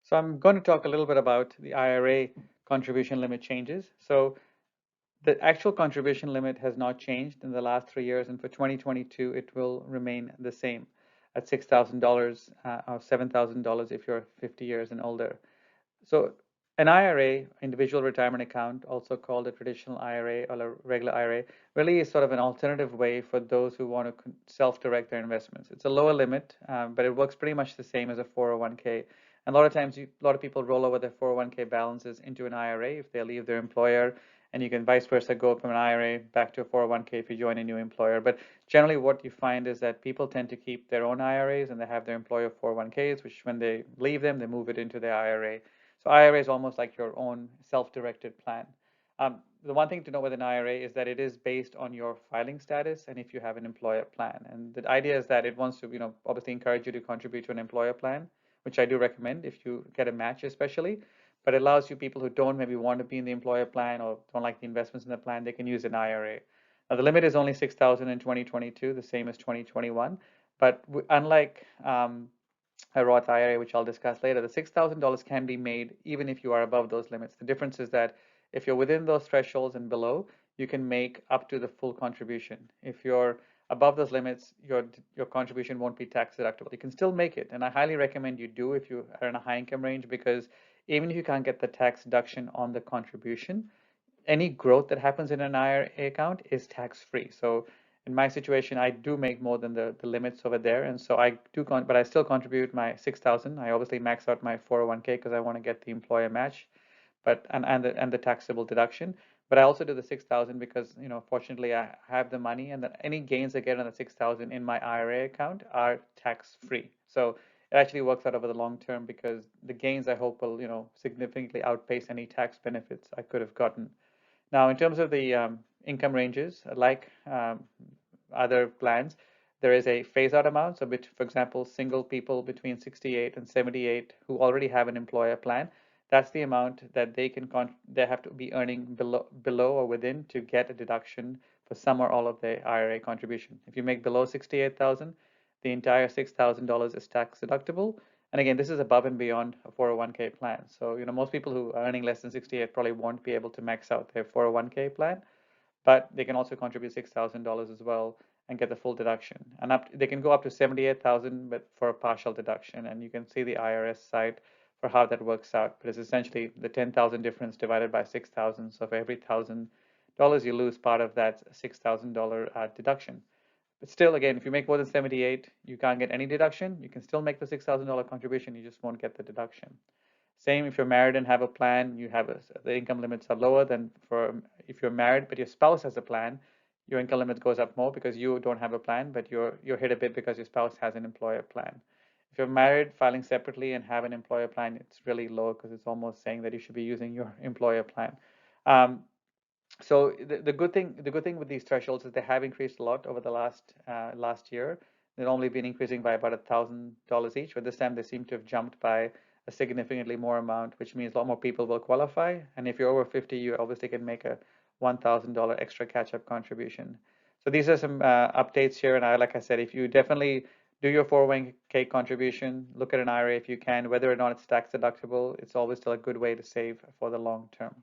So I'm going to talk a little bit about the IRA contribution limit changes. So the actual contribution limit has not changed in the last 3 years, and for 2022, it will remain the same at $6,000 or $7,000 if you're 50 years and older. So an IRA, individual retirement account, also called a traditional IRA or a regular IRA, really is sort of an alternative way for those who want to self-direct their investments. It's a lower limit, but it works pretty much the same as a 401k. And a lot of times, a lot of people roll over their 401k balances into an IRA if they leave their employer, and you can vice versa go from an IRA back to a 401k if you join a new employer. But generally, what you find is that people tend to keep their own IRAs and they have their employer 401ks, which when they leave them, they move it into their IRA. So IRA is almost like your own self-directed plan. The one thing to know with an IRA is that it is based on your filing status and if you have an employer plan. And the idea is that it wants to, obviously encourage you to contribute to an employer plan, which I do recommend if you get a match especially. But it allows you people who don't maybe want to be in the employer plan or don't like the investments in the plan, they can use an IRA. Now the limit is only 6,000 in 2022, the same as 2021. But unlike a Roth IRA, which I'll discuss later, the $6,000 can be made even if you are above those limits. The difference is that if you're within those thresholds and below, you can make up to the full contribution. If you're above those limits, your contribution won't be tax deductible. You can still make it, and I highly recommend you do if you are in a high income range, because even if you can't get the tax deduction on the contribution, any growth that happens in an IRA account is tax free. So in my situation, I do make more than the limits over there, and so I do, but I still contribute my 6,000. I obviously max out my 401k because I want to get the employer match, but and the taxable deduction. But I also do the 6,000 because fortunately I have the money, and that any gains I get on the 6,000 in my IRA account are tax free. So it actually works out over the long term because the gains I hope will significantly outpace any tax benefits I could have gotten. Now, in terms of the income ranges, like other plans, there is a phase-out amount. So, for example, single people between 68 and 78 who already have an employer plan, that's the amount that they have to be earning below or within to get a deduction for some or all of their IRA contribution. If you make below 68,000, the entire $6,000 is tax deductible. And again, this is above and beyond a 401k plan. So, most people who are earning less than 68 probably won't be able to max out their 401k plan, but they can also contribute $6,000 as well and get the full deduction. And they can go up to 78,000, but for a partial deduction. And you can see the IRS site for how that works out. But it's essentially the 10,000 difference divided by 6,000. So for every $1,000 you lose part of that $6,000 deduction. But still, again, if you make more than 78, you can't get any deduction. You can still make the $6,000 contribution, you just won't get the deduction. Same if you're married and have a plan, the income limits are lower than for if you're married but your spouse has a plan, your income limit goes up more because you don't have a plan, but you're hit a bit because your spouse has an employer plan. If you're married, filing separately and have an employer plan, it's really low because it's almost saying that you should be using your employer plan. Um, so the good thing with these thresholds is they have increased a lot over the last year. They've only been increasing by about $1,000 each, but this time they seem to have jumped by a significantly more amount, which means a lot more people will qualify. And if you're over 50, you obviously can make a $1,000 extra catch-up contribution. So these are some updates here, and like I said, if you definitely do your 401k contribution, look at an IRA if you can, whether or not it's tax deductible, it's always still a good way to save for the long term.